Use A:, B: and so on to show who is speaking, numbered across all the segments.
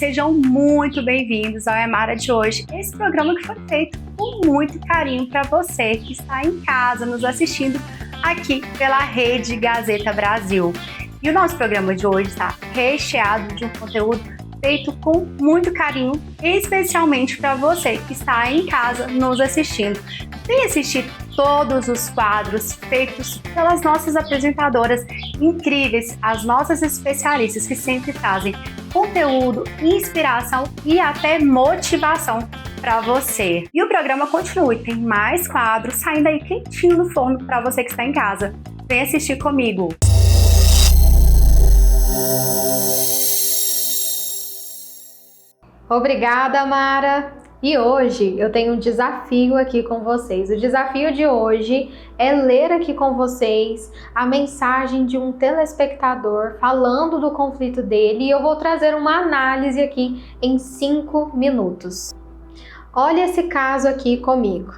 A: sejam muito bem-vindos ao Emara de hoje. Esse programa que foi feito com muito carinho para você que está em casa nos assistindo aqui pela Rede Gazeta Brasil. E o nosso programa de hoje está recheado de um conteúdo feito com muito carinho, especialmente para você que está em casa nos assistindo. Vem assistir todos os quadros feitos pelas nossas apresentadoras incríveis, as nossas especialistas que sempre trazem conteúdo, inspiração e até motivação para você. E o programa continua e tem mais quadros saindo aí quentinho no forno para você que está em casa. Vem assistir comigo!
B: Obrigada, Mara! E hoje eu tenho um desafio aqui com vocês. O desafio de hoje é ler aqui com vocês a mensagem de um telespectador falando do conflito dele e eu vou trazer uma análise aqui em 5 minutos. Olha esse caso aqui comigo.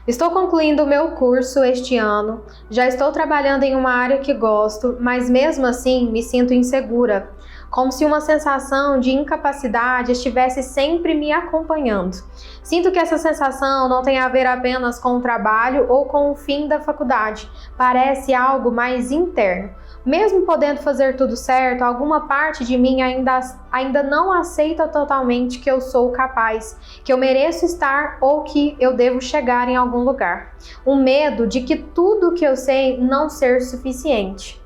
B: Estou concluindo o meu curso este ano, já estou trabalhando em uma área que gosto, mas mesmo assim me sinto insegura, como se uma sensação de incapacidade estivesse sempre me acompanhando. Sinto que essa sensação não tem a ver apenas com o trabalho ou com o fim da faculdade, parece algo mais interno. Mesmo podendo fazer tudo certo, alguma parte de mim ainda não aceita totalmente que eu sou capaz, que eu mereço estar ou que eu devo chegar em algum lugar. Um medo de que tudo que eu sei não ser suficiente.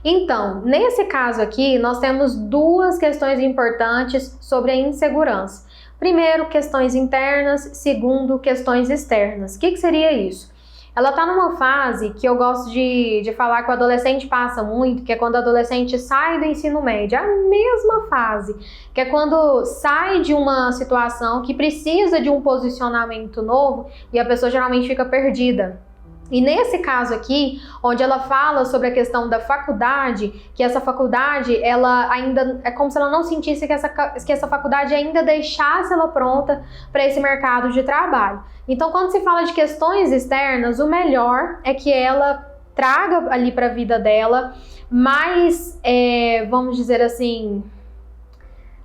B: Então, nesse caso aqui, nós temos duas questões importantes sobre a insegurança. Primeiro, questões internas, segundo, questões externas. O que seria isso? Ela está numa fase que eu gosto de falar que o adolescente passa muito, que é quando o adolescente sai do ensino médio, é a mesma fase, que é quando sai de uma situação que precisa de um posicionamento novo e a pessoa geralmente fica perdida. E nesse caso aqui, onde ela fala sobre a questão da faculdade, que essa faculdade, ela ainda é como se ela não sentisse que essa faculdade ainda deixasse ela pronta para esse mercado de trabalho. Então, quando se fala de questões externas, o melhor é que ela traga ali para a vida dela mais, vamos dizer assim,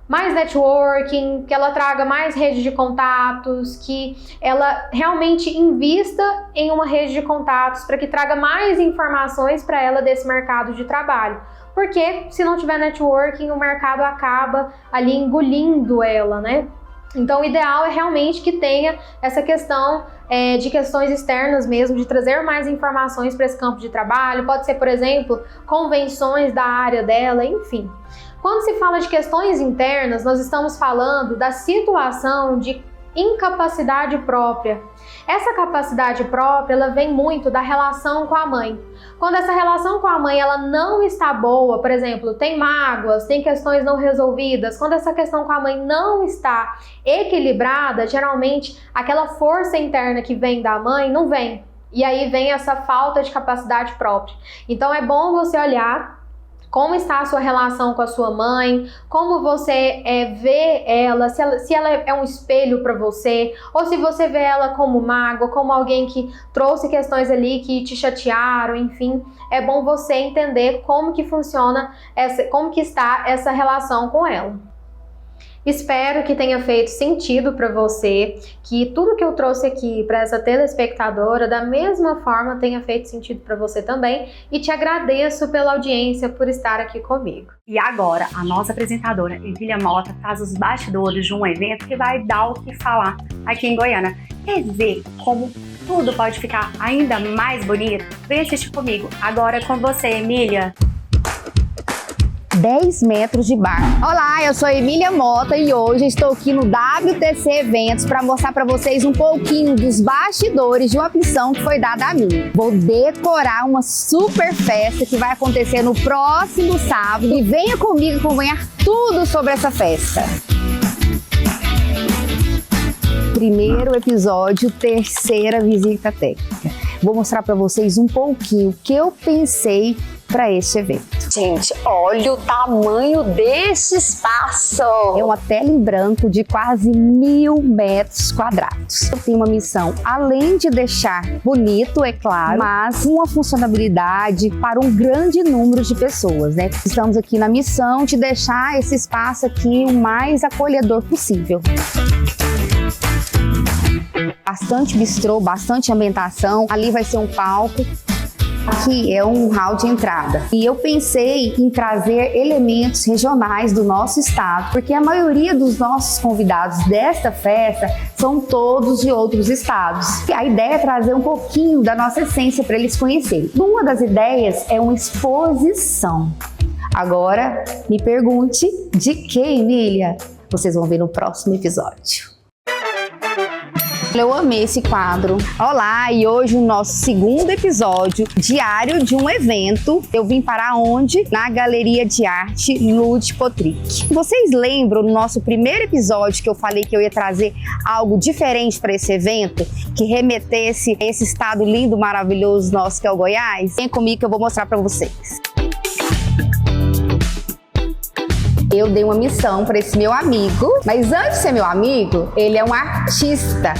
B: mais networking, que ela traga mais rede de contatos, que ela realmente invista em uma rede de contatos para que traga mais informações para ela desse mercado de trabalho. Porque se não tiver networking, o mercado acaba ali engolindo ela, né? Então o ideal é realmente que tenha essa questão de questões externas mesmo, de trazer mais informações para esse campo de trabalho. Pode ser, por exemplo, convenções da área dela, enfim. Quando se fala de questões internas, nós estamos falando da situação de incapacidade própria. Essa capacidade própria, ela vem muito da relação com a mãe. Quando essa relação com a mãe ela não está boa, por exemplo, tem mágoas, tem questões não resolvidas, quando essa questão com a mãe não está equilibrada, geralmente aquela força interna que vem da mãe não vem. E aí vem essa falta de capacidade própria. Então é bom você olhar como está a sua relação com a sua mãe, como você vê ela, se ela é um espelho para você, ou se você vê ela como mágoa, como alguém que trouxe questões ali que te chatearam, enfim. É bom você entender como que funciona, como que está essa relação com ela. Espero que tenha feito sentido para você, que tudo que eu trouxe aqui para essa telespectadora, da mesma forma, tenha feito sentido para você também. E te agradeço pela audiência, por estar aqui comigo.
A: E agora, a nossa apresentadora, Emília Mota, traz os bastidores de um evento que vai dar o que falar aqui em Goiânia. Quer ver como tudo pode ficar ainda mais bonito? Vem assistir comigo. Agora é com você, Emília.
C: 10 metros de bar. Olá, eu sou Emília Mota e hoje estou aqui no WTC Eventos para mostrar para vocês um pouquinho dos bastidores de uma missão que foi dada a mim. Vou decorar uma super festa que vai acontecer no próximo sábado e venha comigo acompanhar tudo sobre essa festa. Primeiro episódio, terceira visita técnica. Vou mostrar para vocês um pouquinho o que eu pensei para este evento.
D: gente, olha o tamanho desse espaço.
C: É uma tela em branco de quase 1.000 metros quadrados. Eu tenho uma missão, além de deixar bonito, é claro, mas uma funcionalidade para um grande número de pessoas, né? Estamos aqui na missão de deixar esse espaço aqui o mais acolhedor possível. Bastante bistrô, bastante ambientação. Ali vai ser um palco. Aqui é um hall de entrada. E eu pensei em trazer elementos regionais do nosso estado, porque a maioria dos nossos convidados desta festa são todos de outros estados. E a ideia é trazer um pouquinho da nossa essência para eles conhecerem. Uma das ideias é uma exposição. Agora, me pergunte de que, Emília? Vocês vão ver no próximo episódio. Eu amei esse quadro. Olá, e hoje o nosso segundo episódio, diário de um evento. Eu vim para onde? Na Galeria de Arte Lud Potrick. Vocês lembram no nosso primeiro episódio que eu falei que eu ia trazer algo diferente para esse evento? Que remetesse a esse estado lindo, maravilhoso nosso que é o Goiás? Vem comigo que eu vou mostrar para vocês. Eu dei uma missão para esse meu amigo, mas antes de ser meu amigo, ele é um artista.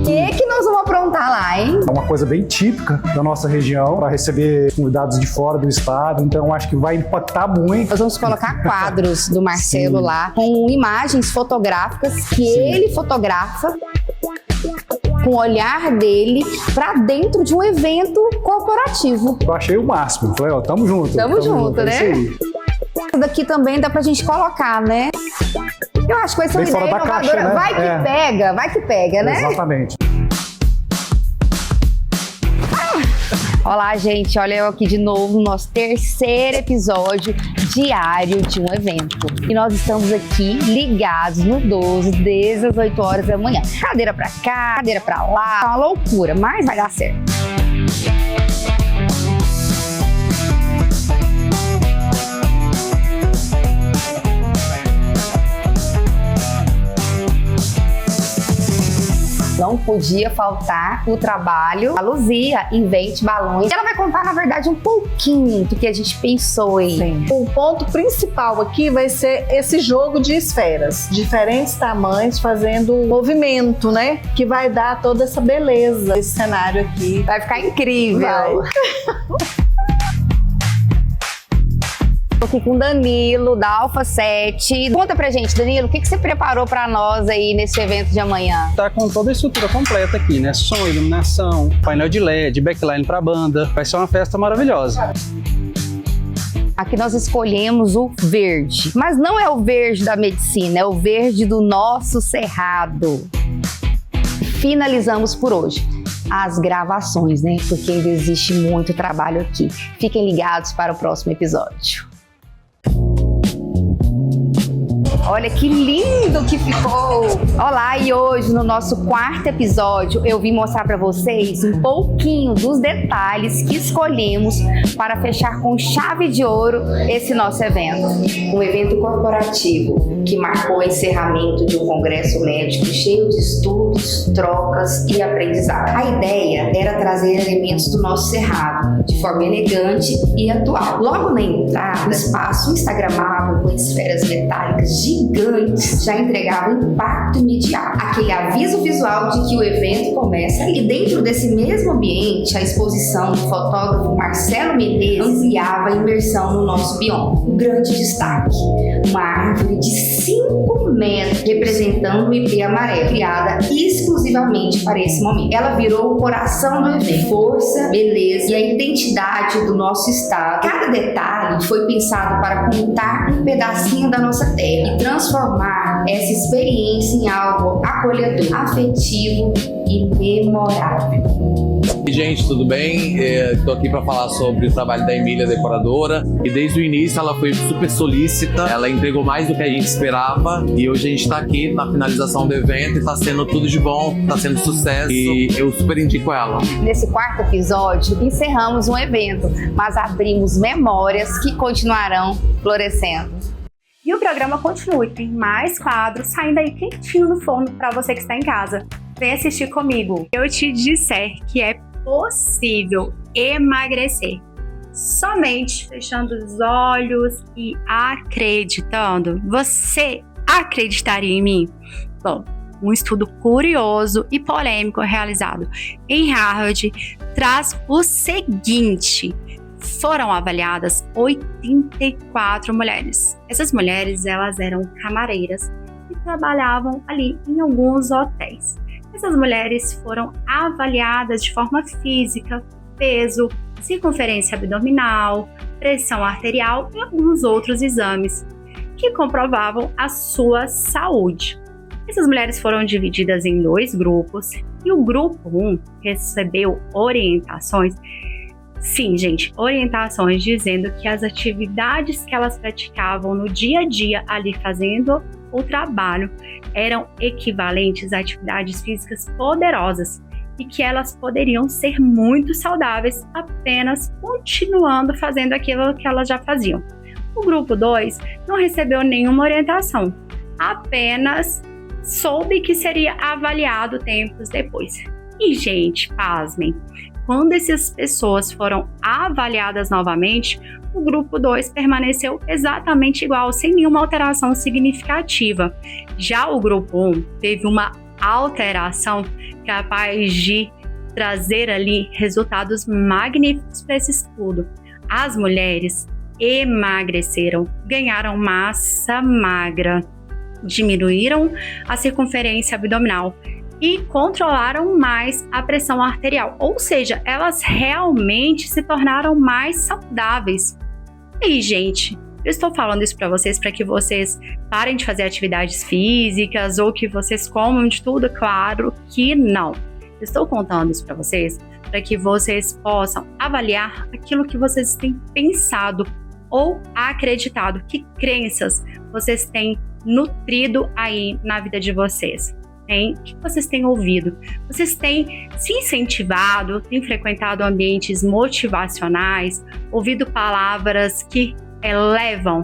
C: O que nós vamos aprontar lá, hein?
E: É uma coisa bem típica da nossa região, para receber convidados de fora do estado, então acho que vai impactar muito.
C: Nós vamos colocar quadros do Marcelo
E: Sim.
C: lá, com imagens fotográficas que ele fotografa, com o olhar dele, para dentro de um evento corporativo.
E: Eu achei o máximo. Falei, ó, tamo junto.
C: Tamo junto, né?
E: É isso aí.
C: Isso daqui também dá pra gente colocar, né? Eu acho que vai ser uma
E: Bem fora
C: ideia
E: da
C: inovadora.
E: caixa, né?
C: Vai que pega, né?
E: Exatamente.
C: Olá, gente, olha eu aqui de novo no nosso terceiro episódio diário de um evento. E nós estamos aqui ligados no 12 desde as 8 horas da manhã. Cadeira pra cá, cadeira pra lá, é uma loucura, mas vai dar certo. Não podia faltar o trabalho. A Luzia invente balões. Ela vai contar, na verdade, um pouquinho do que a gente pensou aí.
F: Sim. O ponto principal aqui vai ser esse jogo de esferas, diferentes tamanhos, fazendo movimento, né? Que vai dar toda essa beleza. Esse cenário aqui
C: vai ficar incrível.
F: Vai.
C: Tô aqui com o Danilo, da Alpha 7. Conta pra gente, Danilo, o que você preparou pra nós aí nesse evento de amanhã?
G: Tá com toda a estrutura completa aqui, né? Som, iluminação, painel de LED, backline pra banda. Vai ser uma festa maravilhosa.
C: Aqui nós escolhemos o verde, mas não é o verde da medicina, é o verde do nosso cerrado. Finalizamos por hoje as gravações, né? Porque ainda existe muito trabalho aqui. Fiquem ligados para o próximo episódio. Olha que lindo que ficou! Olá, e hoje no nosso quarto episódio eu vim mostrar para vocês um pouquinho dos detalhes que escolhemos para fechar com chave de ouro esse nosso evento. Um evento corporativo que marcou o encerramento de um congresso médico cheio de estudos, trocas e aprendizado. A ideia era trazer elementos do nosso cerrado de forma elegante e atual. Logo na entrada, o espaço instagramável com esferas metálicas gigantes já entregava um impacto imediato. Aquele aviso visual de que o evento começa. E dentro desse mesmo ambiente, a exposição do fotógrafo Marcelo Mendes ampliava a imersão no nosso bioma. Um grande destaque, uma árvore de 5 metros representando o ipê amarelo, criada exclusivamente para esse momento. Ela virou o coração do evento, força, beleza e a identidade do nosso estado. Cada detalhe foi pensado para contar um pedacinho da nossa terra e transformar essa experiência em algo acolhedor, afetivo e memorável.
H: Gente, tudo bem? Estou aqui para falar sobre o trabalho da Emília, decoradora, e desde o início ela foi super solícita, ela entregou mais do que a gente esperava e hoje a gente está aqui na finalização do evento e está sendo tudo de bom, está sendo sucesso e eu super indico ela.
C: Nesse quarto episódio encerramos um evento, mas abrimos memórias que continuarão florescendo.
A: E o programa continua, tem mais quadros saindo aí quentinho no forno para você que está em casa. Vem assistir comigo. Eu te disser que é possível emagrecer somente fechando os olhos e acreditando. Você acreditaria em mim? Bom, um estudo curioso e polêmico realizado em Harvard traz o seguinte: foram avaliadas 84 mulheres. Essas mulheres, elas eram camareiras e trabalhavam ali em alguns hotéis. Essas mulheres foram avaliadas de forma física, peso, circunferência abdominal, pressão arterial e alguns outros exames que comprovavam a sua saúde. Essas mulheres foram divididas em 2 grupos e o grupo 1 recebeu orientações. Sim, gente, orientações dizendo que as atividades que elas praticavam no dia a dia ali fazendo o trabalho eram equivalentes a atividades físicas poderosas e que elas poderiam ser muito saudáveis apenas continuando fazendo aquilo que elas já faziam. O grupo 2 não recebeu nenhuma orientação, apenas soube que seria avaliado tempos depois. E, gente, pasmem, quando essas pessoas foram avaliadas novamente, o grupo 2 permaneceu exatamente igual, sem nenhuma alteração significativa. Já o grupo 1 teve uma alteração capaz de trazer ali resultados magníficos para esse estudo. As mulheres emagreceram, ganharam massa magra, diminuíram a circunferência abdominal e controlaram mais a pressão arterial, ou seja, elas realmente se tornaram mais saudáveis. E, gente, eu estou falando isso para vocês para que vocês parem de fazer atividades físicas ou que vocês comam de tudo? Claro que não. Eu estou contando isso para vocês para que vocês possam avaliar aquilo que vocês têm pensado ou acreditado, que crenças vocês têm nutrido aí na vida de vocês. O que vocês têm ouvido? Vocês têm se incentivado, têm frequentado ambientes motivacionais, ouvido palavras que elevam,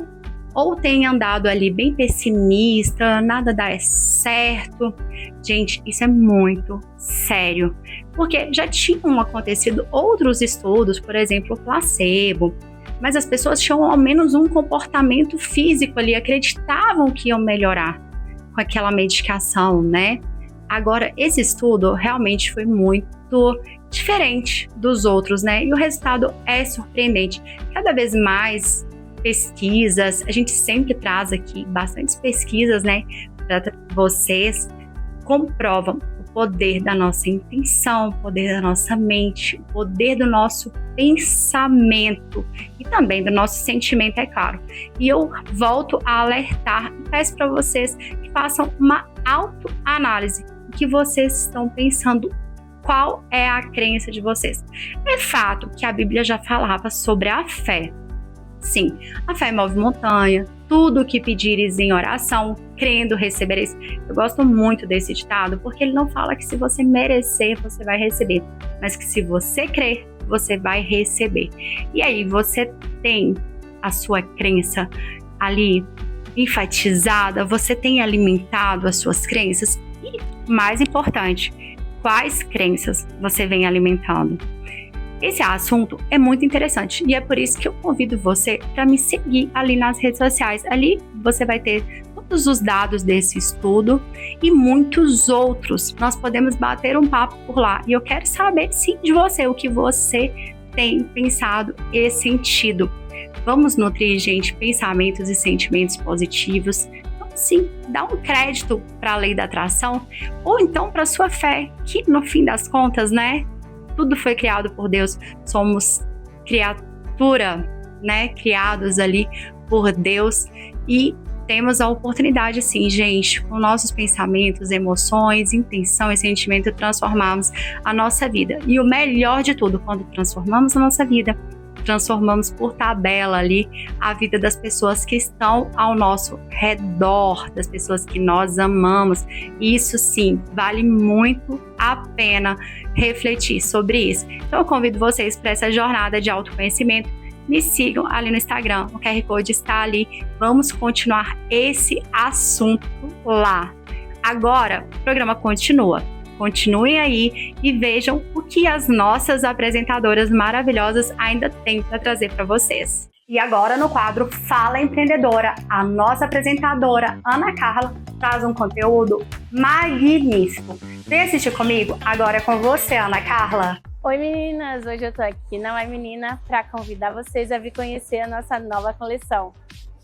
A: ou têm andado ali bem pessimista, nada dá certo? Gente, isso é muito sério, porque já tinham acontecido outros estudos, por exemplo, o placebo, mas as pessoas tinham ao menos um comportamento físico ali, acreditavam que iam melhorar com aquela medicação, né? Agora, esse estudo realmente foi muito diferente dos outros, né? E o resultado é surpreendente. Cada vez mais pesquisas, a gente sempre traz aqui bastantes pesquisas, né? Para vocês, comprovam o poder da nossa intenção, o poder da nossa mente, o poder do nosso pensamento e também do nosso sentimento, é claro. E eu volto a alertar e peço para vocês que façam uma autoanálise, que vocês estão pensando, qual é a crença de vocês. É fato que a Bíblia já falava sobre a fé. Sim, a fé move montanha, tudo o que pedires em oração, crendo, recebereis. Eu gosto muito desse ditado, porque ele não fala que se você merecer, você vai receber, mas que se você crer, você vai receber. E aí, você tem a sua crença ali enfatizada, você tem alimentado as suas crenças e, mais importante, quais crenças você vem alimentando? Esse assunto é muito interessante e é por isso que eu convido você para me seguir ali nas redes sociais. Ali você vai ter todos os dados desse estudo e muitos outros. Nós podemos bater um papo por lá e eu quero saber, sim, de você, o que você tem pensado e sentido. Vamos nutrir, gente, pensamentos e sentimentos positivos. Vamos, sim, dar um crédito para a lei da atração ou então para a sua fé, que no fim das contas, né? Tudo foi criado por Deus, somos criatura, né? Criados ali por Deus e temos a oportunidade, sim, gente, com nossos pensamentos, emoções, intenção e sentimento, transformarmos a nossa vida. E o melhor de tudo, quando transformamos a nossa vida, transformamos por tabela ali a vida das pessoas que estão ao nosso redor, das pessoas que nós amamos. Isso sim, vale muito a pena refletir sobre isso. Então eu convido vocês para essa jornada de autoconhecimento. Me sigam ali no Instagram, o QR Code está ali. Vamos continuar esse assunto lá. Agora, o programa continua continuem aí e vejam o que as nossas apresentadoras maravilhosas ainda têm para trazer para vocês. E agora no quadro Fala Empreendedora, a nossa apresentadora Ana Carla traz um conteúdo magnífico. Vem assistir comigo? Agora é com você, Ana Carla.
I: Oi meninas, hoje eu tô aqui na Vai Menina para convidar vocês a vir conhecer a nossa nova coleção.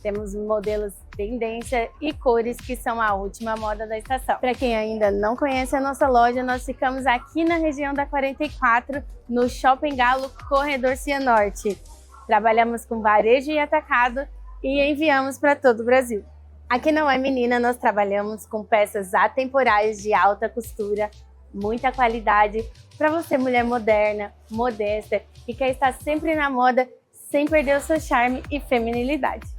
I: Temos modelos tendência e cores que são a última moda da estação. Para quem ainda não conhece a nossa loja, nós ficamos aqui na região da 44, no Shopping Galo, Corredor Cianorte. Trabalhamos com varejo e atacado e enviamos para todo o Brasil. Aqui na Vai Menina nós trabalhamos com peças atemporais de alta costura, muita qualidade, para você mulher moderna, modesta e quer estar sempre na moda sem perder o seu charme e feminilidade.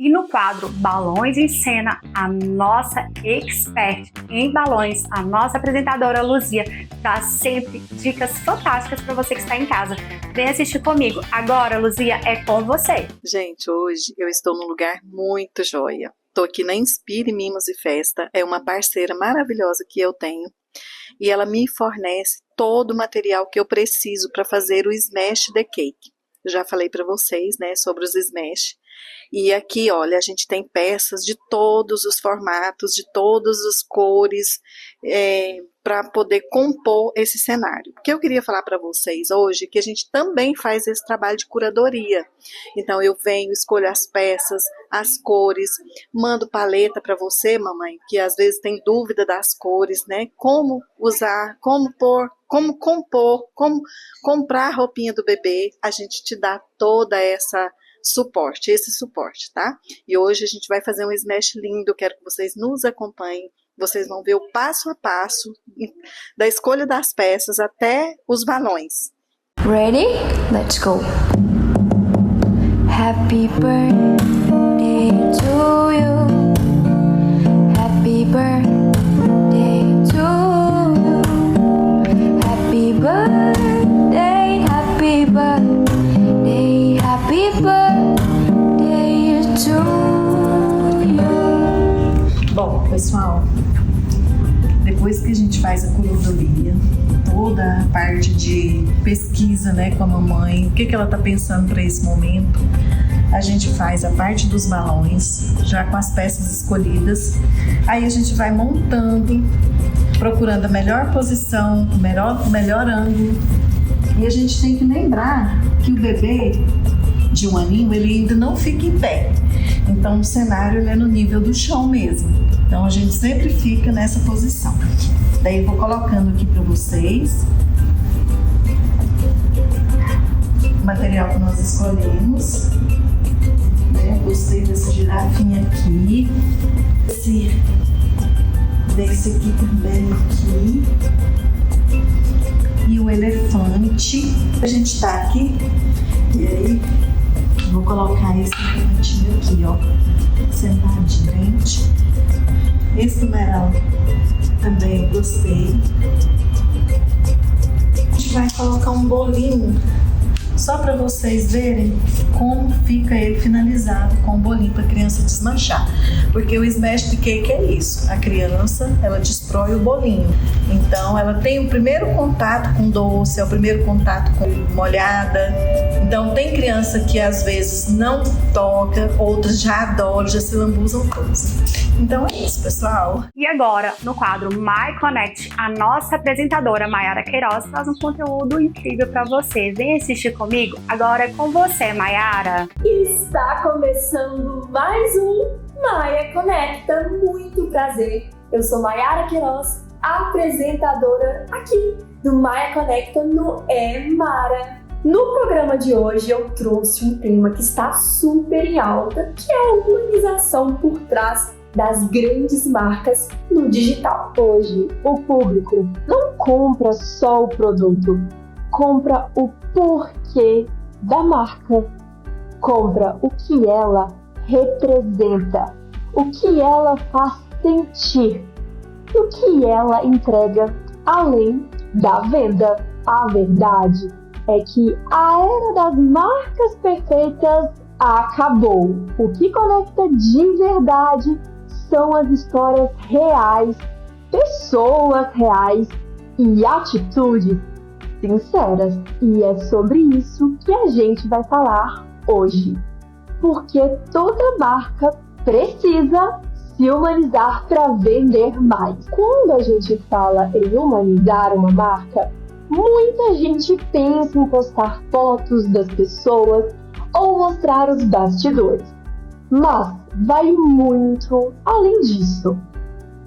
A: E no quadro Balões em Cena, a nossa expert em balões, a nossa apresentadora Luzia, dá sempre dicas fantásticas para você que está em casa. Vem assistir comigo. Agora, Luzia, é com você.
F: Gente, hoje eu estou num lugar muito joia. Estou aqui na Inspire Mimos e Festa, é uma parceira maravilhosa que eu tenho. E ela me fornece todo o material que eu preciso para fazer o Smash the Cake. Eu já falei para vocês, né, sobre os Smash. E aqui, olha, a gente tem peças de todos os formatos, de todas as cores, para poder compor esse cenário. O que eu queria falar para vocês hoje é que a gente também faz esse trabalho de curadoria. Então eu venho, escolho as peças, as cores, mando paleta para você, mamãe, que às vezes tem dúvida das cores, né? Como usar, como pôr, como compor, como comprar a roupinha do bebê. A gente te dá toda esse suporte, tá? E hoje a gente vai fazer um smash lindo, quero que vocês nos acompanhem, vocês vão ver o passo a passo da escolha das peças até os balões.
J: Ready? Let's go! Happy birthday to you. Happy birthday to you. Happy birthday, happy birthday, happy birthday to you.
F: Bom, pessoal, depois que a gente faz a curadoria, toda a parte de pesquisa, né, com a mamãe, o que ela tá pensando para esse momento, a gente faz a parte dos balões, já com as peças escolhidas, aí a gente vai montando, procurando a melhor posição, o melhor ângulo, e a gente tem que lembrar que o bebê de 1 aninho, ele ainda não fica em pé, então o cenário ele é no nível do chão mesmo, então a gente sempre fica nessa posição. Daí eu vou colocando aqui para vocês o material que nós escolhemos, né? Gostei dessa girafinha aqui, desse aqui também aqui, e o elefante. A gente tá aqui, e aí vou colocar esse elefantinho aqui, ó, sentado de frente. Esse numeral também gostei. A gente vai colocar um bolinho só para vocês verem como fica ele finalizado com o bolinho para a criança desmanchar, porque o smash the cake é isso, a criança ela destrói o bolinho, então ela tem o primeiro contato com doce, é o primeiro contato com molhada, então tem criança que às vezes não toca, outras já adoram, já se lambuzam todos. Então é isso, pessoal.
A: E agora, no quadro My Connect, a nossa apresentadora Mayara Queiroz traz um conteúdo incrível para você. Vem assistir comigo? Agora é com você, Mayara.
K: Está começando mais um Maia Conecta. Muito prazer. Eu sou Mayara Queiroz, apresentadora aqui do Maia Conecta no Mara. No programa de hoje eu trouxe um tema que está super em alta, que é a humanização por trás das grandes marcas no digital. Hoje, o público não compra só o produto, compra o porquê da marca, compra o que ela representa, o que ela faz sentir, o que ela entrega além da venda. A verdade é que a era das marcas perfeitas acabou. O que conecta de verdade são as histórias reais, pessoas reais e atitudes sinceras. E é sobre isso que a gente vai falar hoje. Porque toda marca precisa se humanizar para vender mais. Quando a gente fala em humanizar uma marca, muita gente pensa em postar fotos das pessoas ou mostrar os bastidores. Mas vai muito além disso.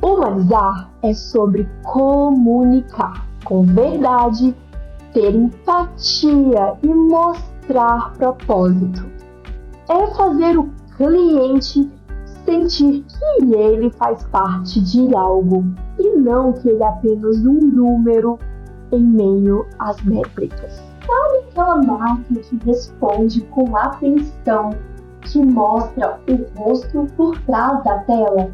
K: Humanizar é sobre comunicar com verdade, ter empatia e mostrar propósito. É fazer o cliente sentir que ele faz parte de algo e não que ele é apenas um número em meio às métricas. Sabe aquela marca que responde com atenção, que mostra o rosto por trás da tela,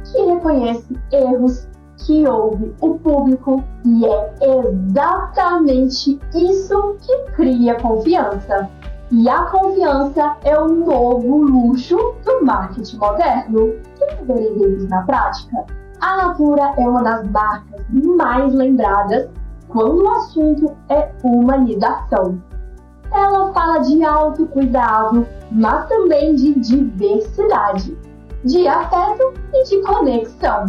K: que reconhece erros, que ouve o público, e é exatamente isso que cria confiança. E a confiança é o novo luxo do marketing moderno. Quer ver exemplos na prática? A Natura é uma das marcas mais lembradas quando o assunto é humanização. Ela fala de autocuidado, mas também de diversidade, de afeto e de conexão.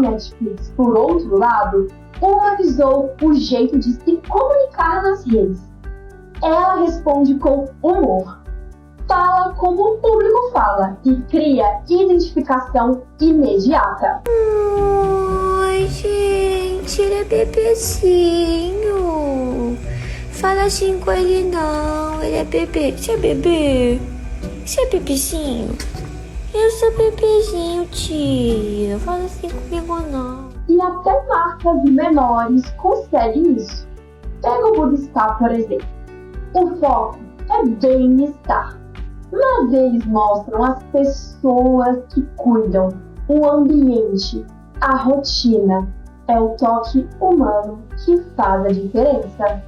K: Netflix, por outro lado, humanizou o jeito de se comunicar nas redes. Ela responde com humor, fala como o público fala e cria identificação imediata.
J: Oi, gente, ele é bebezinho. Fala assim com ele não, ele é bebê. Você é bebê? Você é bebezinho? Eu sou bebezinho, tia. Fala assim comigo não.
K: E até marcas menores conseguem isso. Pega o Buda Spa, por exemplo. O foco é bem-estar. Mas eles mostram as pessoas que cuidam, o ambiente, a rotina. É o toque humano que faz a diferença.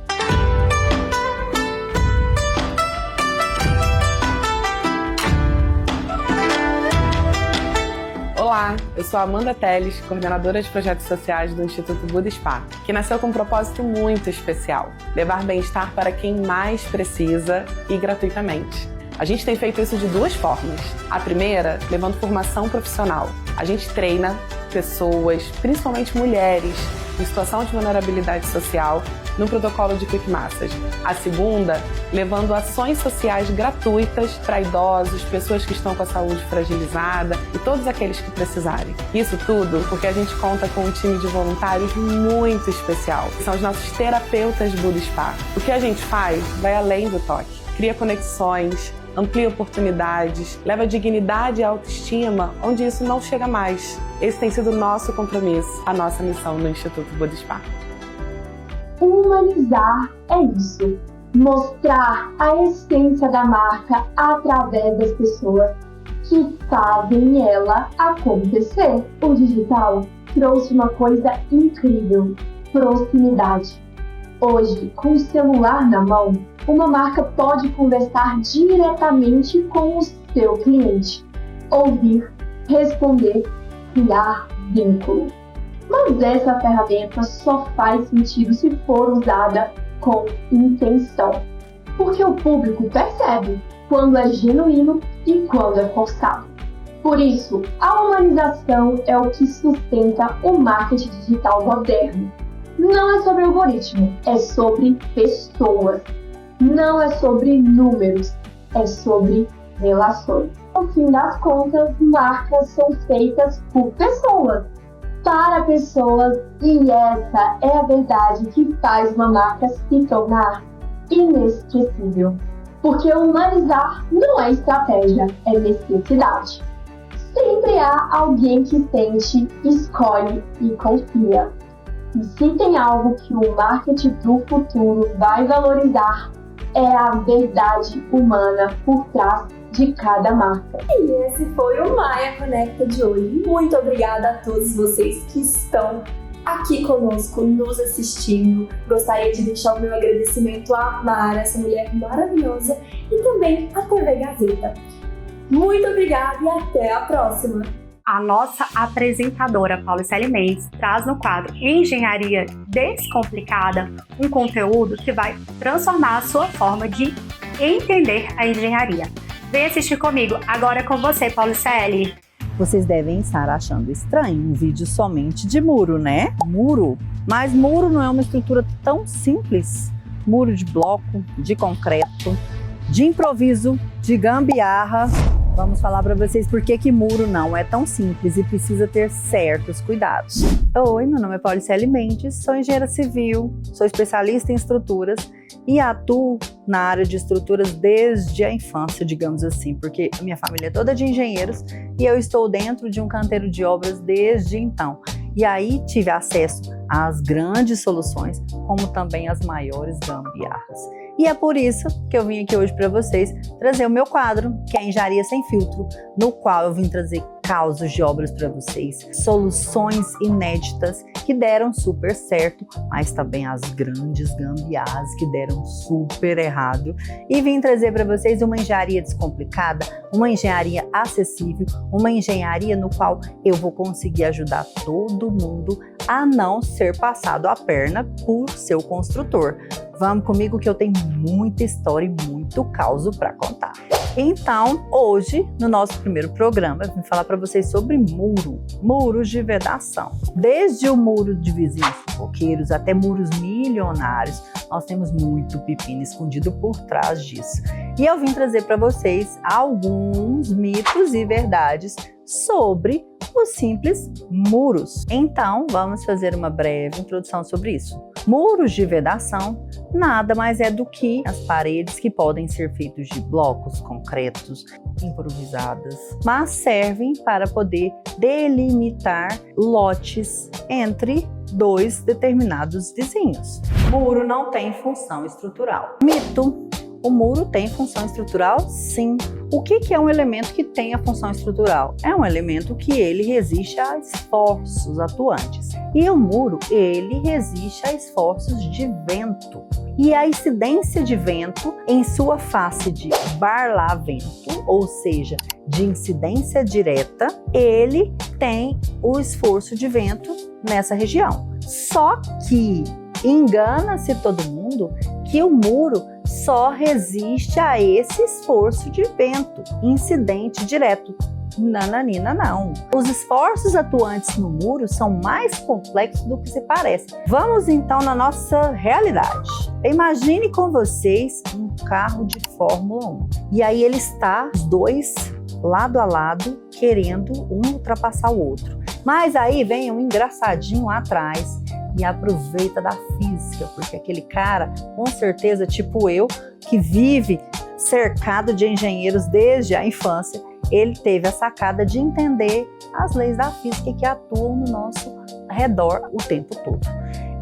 L: Olá, eu sou Amanda Teles, coordenadora de projetos sociais do Instituto Buda Spa, que nasceu com um propósito muito especial: levar bem-estar para quem mais precisa e gratuitamente. A gente tem feito isso de duas formas. A primeira, levando formação profissional. A gente treina pessoas, principalmente mulheres, em situação de vulnerabilidade social, no protocolo de Quick Massage. A segunda, levando ações sociais gratuitas para idosos, pessoas que estão com a saúde fragilizada e todos aqueles que precisarem. Isso tudo porque a gente conta com um time de voluntários muito especial, que são os nossos terapeutas Buda Spa. O que a gente faz vai além do toque. Cria conexões, amplia oportunidades, leva dignidade e autoestima onde isso não chega mais. Esse tem sido o nosso compromisso, a nossa missão no Instituto Buda Spa.
K: Humanizar é isso. Mostrar a essência da marca através das pessoas que fazem ela acontecer. O digital trouxe uma coisa incrível: proximidade. Hoje, com o celular na mão, uma marca pode conversar diretamente com o seu cliente, ouvir, responder, criar vínculo. Mas essa ferramenta só faz sentido se for usada com intenção, porque o público percebe quando é genuíno e quando é forçado. Por isso, a humanização é o que sustenta o marketing digital moderno. Não é sobre algoritmo, é sobre pessoas. Não é sobre números, é sobre relações. No fim das contas, marcas são feitas por pessoas, para pessoas, e essa é a verdade que faz uma marca se tornar inesquecível. Porque humanizar não é estratégia, é necessidade. Sempre apoiar alguém que sente, escolhe e confia. E se tem algo que o marketing do futuro vai valorizar, é a verdade humana por trás de cada marca. E esse foi o Maia Conecta de hoje. Muito obrigada a todos vocês que estão aqui conosco, nos assistindo. Gostaria de deixar o meu agradecimento à Mara, essa mulher maravilhosa, e também à TV Gazeta. Muito obrigada e até a próxima!
A: A nossa apresentadora Paulicele Mendes traz no quadro Engenharia Descomplicada um conteúdo que vai transformar a sua forma de entender a engenharia. Vem assistir comigo, agora é com você, Paulicele.
M: Vocês devem estar achando estranho um vídeo somente de muro, né? Muro. Mas muro não é uma estrutura tão simples. Muro de bloco, de concreto, de improviso, de gambiarra. Vamos falar para vocês por que muro não é tão simples e precisa ter certos cuidados. Oi, meu nome é Paulicele Mendes, sou engenheira civil, sou especialista em estruturas e atuo na área de estruturas desde a infância, digamos assim, porque a minha família é toda de engenheiros e eu estou dentro de um canteiro de obras desde então. E aí tive acesso às grandes soluções, como também às maiores gambiarras. E é por isso que eu vim aqui hoje para vocês trazer o meu quadro, que é Engenharia Sem Filtro, no qual eu vim trazer causos de obras para vocês, soluções inéditas que deram super certo, mas também as grandes gambiarras que deram super errado. E vim trazer para vocês uma engenharia descomplicada, uma engenharia acessível, uma engenharia no qual eu vou conseguir ajudar todo mundo a não ser passado a perna por seu construtor. Vamos comigo que eu tenho muita história e muito causo para contar. Então, hoje, no nosso primeiro programa, eu vim falar para vocês sobre muros de vedação. Desde o muro de vizinhos fofoqueiros até muros milionários, nós temos muito pepino escondido por trás disso. E eu vim trazer para vocês alguns mitos e verdades sobre os simples muros. Então, vamos fazer uma breve introdução sobre isso. Muros de vedação nada mais é do que as paredes que podem ser feitas de blocos concretos, improvisadas, mas servem para poder delimitar lotes entre dois determinados vizinhos. Muro não tem função estrutural. Mito. O muro tem função estrutural? Sim. O que é um elemento que tem a função estrutural? É um elemento que ele resiste a esforços atuantes. E o muro, ele resiste a esforços de vento. E a incidência de vento em sua face de barlavento, ou seja, de incidência direta, ele tem o esforço de vento nessa região. Só que engana-se todo mundo que o muro só resiste a esse esforço de vento, incidente direto. Nananina, não. Os esforços atuantes no muro são mais complexos do que se parece. Vamos então na nossa realidade. Imagine com vocês um carro de Fórmula 1. E aí ele está, os dois, lado a lado, querendo um ultrapassar o outro. Mas aí vem um engraçadinho atrás e aproveita da física, porque aquele cara, com certeza, tipo eu, que vive cercado de engenheiros desde a infância, ele teve a sacada de entender as leis da física que atuam no nosso redor o tempo todo.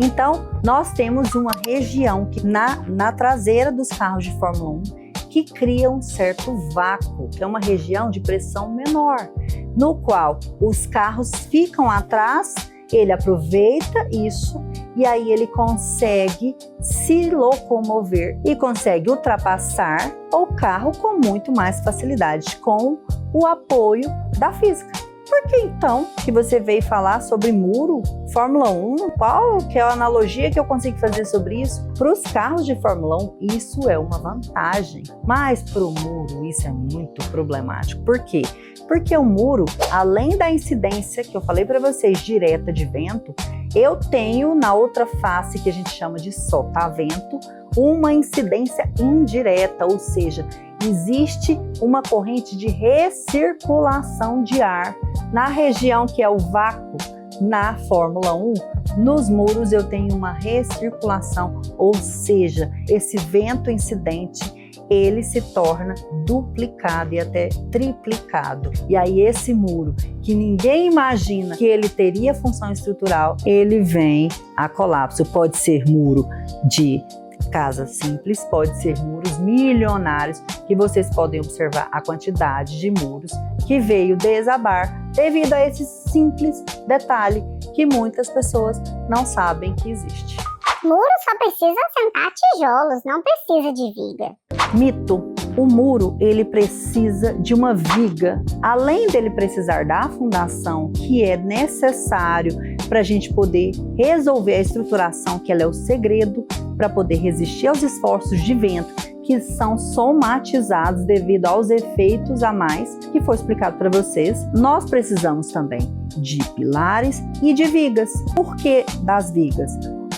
M: Então, nós temos uma região que na traseira dos carros de Fórmula 1 que cria um certo vácuo, que é uma região de pressão menor, no qual os carros ficam atrás. Ele aproveita isso e aí ele consegue se locomover e consegue ultrapassar o carro com muito mais facilidade, com o apoio da física. Por que então que você veio falar sobre muro, Fórmula 1? Qual que é a analogia que eu consigo fazer sobre isso? Para os carros de Fórmula 1, isso é uma vantagem, mas para o muro isso é muito problemático. Por quê? Porque o muro, além da incidência que eu falei para vocês, direta de vento, eu tenho na outra face, que a gente chama de sotavento, uma incidência indireta, ou seja, existe uma corrente de recirculação de ar na região que é o vácuo. Na Fórmula 1, nos muros eu tenho uma recirculação, ou seja, esse vento incidente, ele se torna duplicado e até triplicado. E aí esse muro, que ninguém imagina que ele teria função estrutural, ele vem a colapso. Pode ser muro de casa simples, pode ser muros milionários, que vocês podem observar a quantidade de muros que veio desabar devido a esse simples detalhe que muitas pessoas não sabem que existe.
N: Muro só precisa sentar tijolos, não precisa de viga.
M: Mito. O muro, ele precisa de uma viga. Além dele precisar da fundação, que é necessário para a gente poder resolver a estruturação, que ela é o segredo para poder resistir aos esforços de vento, que são somatizados devido aos efeitos a mais, que foi explicado para vocês. Nós precisamos também de pilares e de vigas. Por que das vigas?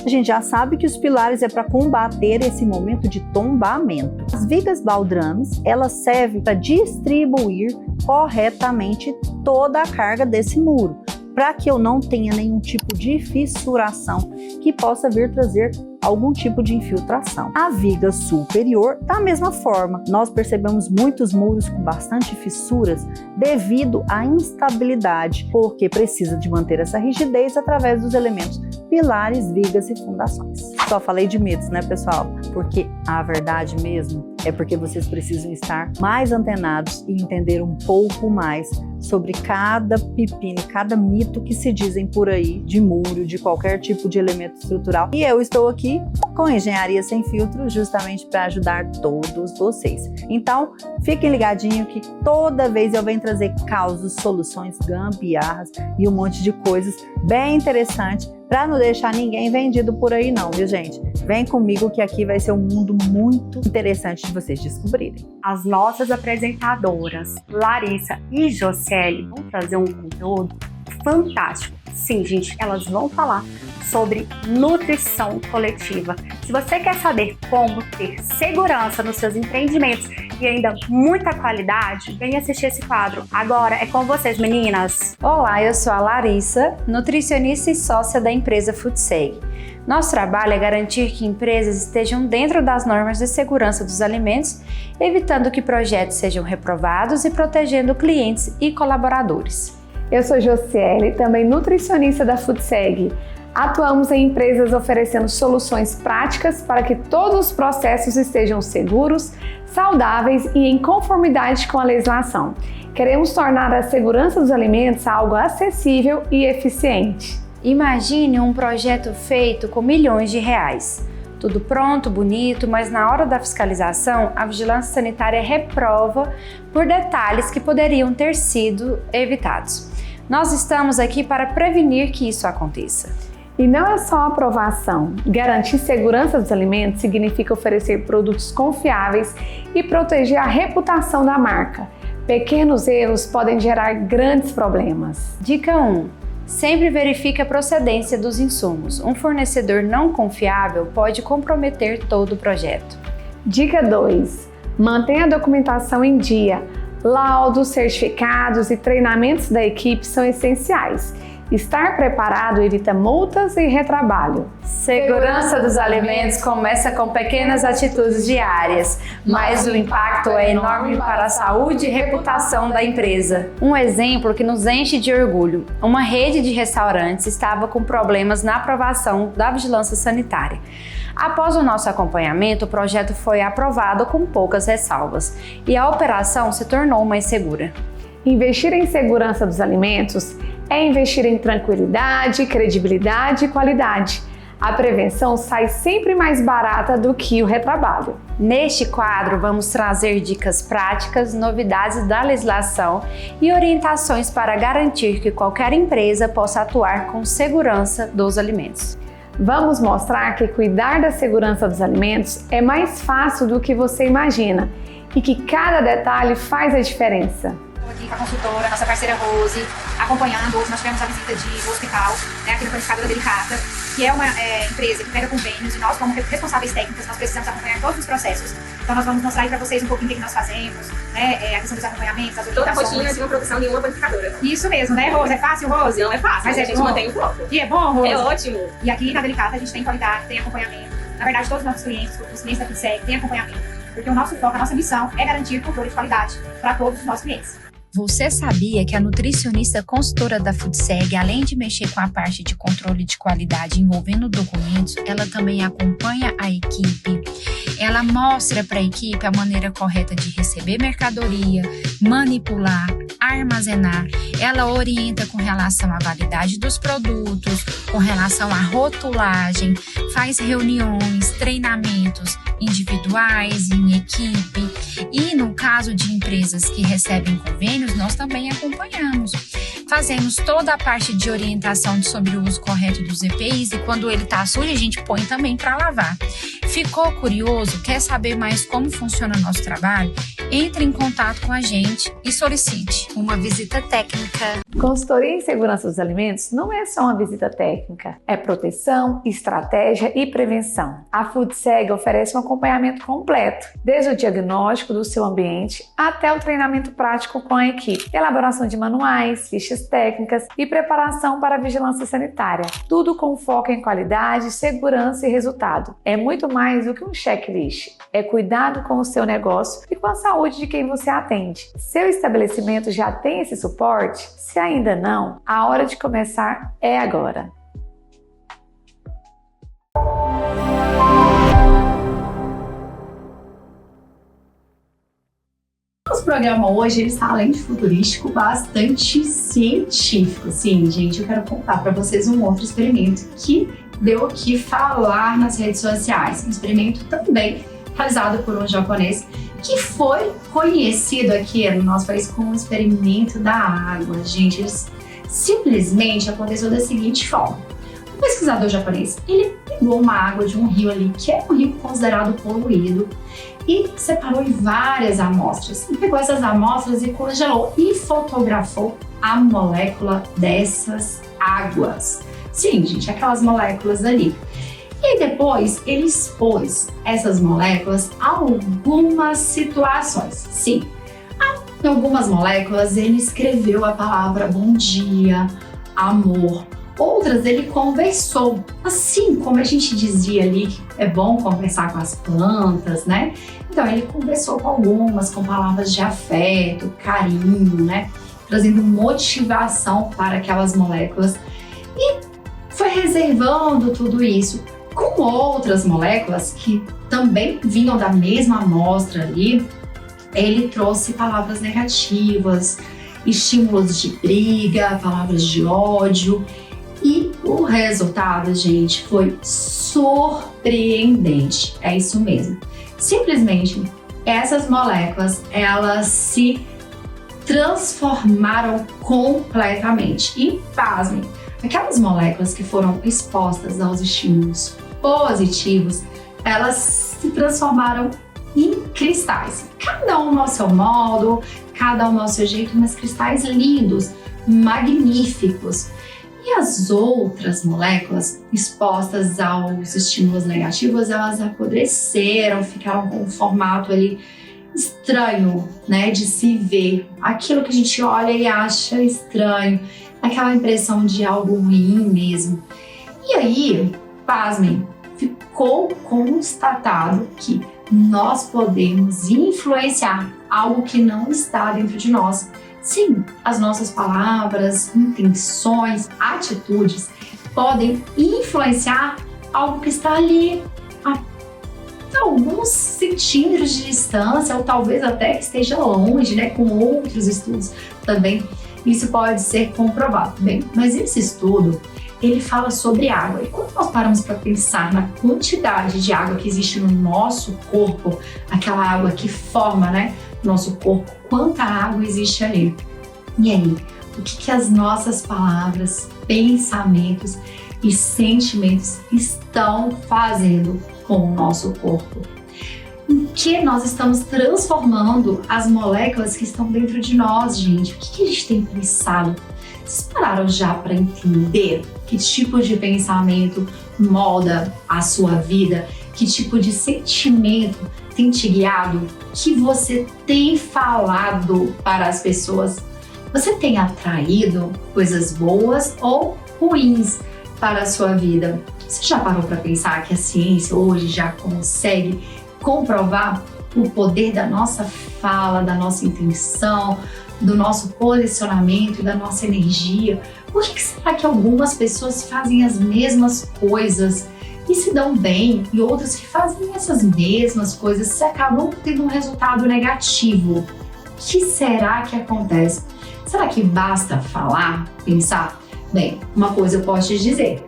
M: A gente já sabe que os pilares é para combater esse momento de tombamento. As vigas baldrames, elas servem para distribuir corretamente toda a carga desse muro, para que eu não tenha nenhum tipo de fissuração que possa vir trazer algum tipo de infiltração. A viga superior, da mesma forma, nós percebemos muitos muros com bastante fissuras devido à instabilidade, porque precisa de manter essa rigidez através dos elementos pilares, vigas e fundações. Só falei de mitos, né, pessoal? Porque a verdade mesmo é porque vocês precisam estar mais antenados e entender um pouco mais sobre cada pepino, cada mito que se dizem por aí de muro, de qualquer tipo de elemento estrutural. E eu estou aqui com Engenharia Sem Filtro justamente para ajudar todos vocês. Então, fiquem ligadinhos que toda vez eu venho trazer causos, soluções, gambiarras e um monte de coisas bem interessantes para não deixar ninguém vendido por aí não, viu, gente? Vem comigo que aqui vai ser um mundo muito interessante de vocês descobrirem.
A: As nossas apresentadoras, Larissa e Josiele, vão trazer um conteúdo fantástico. Sim, gente, elas vão falar sobre nutrição coletiva. Se você quer saber como ter segurança nos seus empreendimentos e ainda muita qualidade, vem assistir esse quadro. Agora é com vocês, meninas.
B: Olá, eu sou a Larissa, nutricionista e sócia da empresa FoodSeg. Nosso trabalho é garantir que empresas estejam dentro das normas de segurança dos alimentos, evitando que projetos sejam reprovados e protegendo clientes e colaboradores.
O: Eu sou Josiele, também nutricionista da FoodSeg. Atuamos em empresas oferecendo soluções práticas para que todos os processos estejam seguros, saudáveis e em conformidade com a legislação. Queremos tornar a segurança dos alimentos algo acessível e eficiente.
B: Imagine um projeto feito com milhões de reais. Tudo pronto, bonito, mas na hora da fiscalização, a vigilância sanitária reprova por detalhes que poderiam ter sido evitados. Nós estamos aqui para prevenir que isso aconteça.
O: E não é só aprovação. Garantir segurança dos alimentos significa oferecer produtos confiáveis e proteger a reputação da marca. Pequenos erros podem gerar grandes problemas.
B: Dica 1. Sempre verifique a procedência dos insumos. Um fornecedor não confiável pode comprometer todo o projeto.
O: Dica 2. Mantenha a documentação em dia. Laudos, certificados e treinamentos da equipe são essenciais. Estar preparado evita multas e retrabalho.
B: Segurança dos alimentos começa com pequenas atitudes diárias, mas o impacto é enorme para a saúde e reputação da empresa. Um exemplo que nos enche de orgulho: uma rede de restaurantes estava com problemas na aprovação da vigilância sanitária. Após o nosso acompanhamento, o projeto foi aprovado com poucas ressalvas e a operação se tornou mais segura.
O: Investir em segurança dos alimentos é investir em tranquilidade, credibilidade e qualidade. A prevenção sai sempre mais barata do que o retrabalho.
B: Neste quadro, vamos trazer dicas práticas, novidades da legislação e orientações para garantir que qualquer empresa possa atuar com segurança dos alimentos.
O: Vamos mostrar que cuidar da segurança dos alimentos é mais fácil do que você imagina e que cada detalhe faz a diferença.
P: Aqui com a consultora, nossa parceira Rose, acompanhando. Hoje nós tivemos a visita de hospital, né, aqui no Panificadora Delicata, que é uma empresa que pega convênios e nós, como responsáveis técnicos, nós precisamos acompanhar todos os processos. Então nós vamos mostrar aí para vocês um pouquinho o que nós fazemos, né, a questão dos acompanhamentos, das orientações.
K: Toda a rotina de uma produção de uma panificadora.
P: Isso mesmo, né, Rose? É fácil, Rose?
K: Não é fácil,
P: mas
K: a gente mantém o foco.
P: E é bom, Rose?
K: É ótimo.
P: E aqui na Delicata a gente tem qualidade, tem acompanhamento. Na verdade, todos os nossos clientes, os clientes da FoodSeg, têm acompanhamento. porque o nosso foco, a nossa missão é garantir controle de qualidade para todos os nossos clientes.
Q: Você sabia que a nutricionista consultora da FoodSeg, além de mexer com a parte de controle de qualidade envolvendo documentos, ela também acompanha a equipe. Ela mostra para a equipe a maneira correta de receber mercadoria, manipular, armazenar. Ela orienta com relação à validade dos produtos, com relação à rotulagem, faz reuniões, treinamentos individuais, em equipe. E no caso de empresas que recebem convênios, nós também acompanhamos. Fazemos toda a parte de orientação sobre o uso correto dos EPIs e quando ele está sujo, a gente põe também para lavar. Ficou curioso? Quer saber mais como funciona o nosso trabalho? Entre em contato com a gente e solicite uma visita técnica.
O: Consultoria em segurança dos alimentos não é só uma visita técnica, é proteção, estratégia e prevenção. A FoodSeg oferece um acompanhamento completo, desde o diagnóstico do seu ambiente até o treinamento prático com a equipe, elaboração de manuais, fichas técnicas e preparação para a vigilância sanitária. Tudo com foco em qualidade, segurança e resultado. É muito mais do que um checklist, é cuidado com o seu negócio e com a saúde de quem você atende. Seu estabelecimento já tem esse suporte? Se ainda não, a hora de começar é agora.
A: Nosso programa hoje, ele está, além de futurístico, bastante científico. Sim, gente, eu quero contar para vocês um outro experimento que deu o que falar nas redes sociais. Um experimento também realizado por um japonês que foi conhecido aqui no nosso país como o experimento da água. Gente, simplesmente aconteceu da seguinte forma. Um pesquisador japonês, ele pegou uma água de um rio ali, que é um rio considerado poluído, e separou em várias amostras. E pegou essas amostras e congelou e fotografou a molécula dessas águas. Sim, gente, aquelas moléculas ali. E depois ele expôs essas moléculas a algumas situações. Sim, em algumas moléculas ele escreveu a palavra bom dia, amor. Outras ele conversou, assim como a gente dizia ali que é bom conversar com as plantas, né? Então ele conversou com algumas com palavras de afeto, carinho, né? Trazendo motivação para aquelas moléculas e foi reservando tudo isso com outras moléculas que também vinham da mesma amostra ali. Ele trouxe palavras negativas, estímulos de briga, palavras de ódio. E o resultado, gente, foi surpreendente. É isso mesmo. Simplesmente, essas moléculas, elas se transformaram completamente. E, pasmem, aquelas moléculas que foram expostas aos estímulos positivos, elas se transformaram em cristais. Cada um ao seu modo, cada um ao seu jeito, mas cristais lindos, magníficos. E as outras moléculas expostas aos estímulos negativos, elas apodreceram, ficaram com um formato ali estranho, né, de se ver. Aquilo que a gente olha e acha estranho, aquela impressão de algo ruim mesmo. E aí, pasmem, ficou constatado que nós podemos influenciar algo que não está dentro de nós. Sim, as nossas palavras, intenções, atitudes podem influenciar algo que está ali a alguns centímetros de distância, ou talvez até que esteja longe, né? Com outros estudos também isso pode ser comprovado. Bem, mas esse estudo, ele fala sobre água. E quando nós paramos para pensar na quantidade de água que existe no nosso corpo, aquela água que forma, né, nosso corpo, quanta água existe ali. E aí, o que as nossas palavras, pensamentos e sentimentos estão fazendo com o nosso corpo? Em que nós estamos transformando as moléculas que estão dentro de nós, gente? O que a gente tem pensado? Vocês pararam já para entender que tipo de pensamento molda a sua vida? Que tipo de sentimento tem te guiado? Que você tem falado para as pessoas? Você tem atraído coisas boas ou ruins para a sua vida? Você já parou para pensar que a ciência hoje já consegue comprovar
R: o poder da nossa fala, da nossa intenção, do nosso posicionamento e da nossa energia. Por que será que algumas pessoas fazem as mesmas coisas e se dão bem, e outras que fazem essas mesmas coisas se acabam tendo um resultado negativo? O que será que acontece? Será que basta falar, pensar? Bem, uma coisa eu posso te dizer.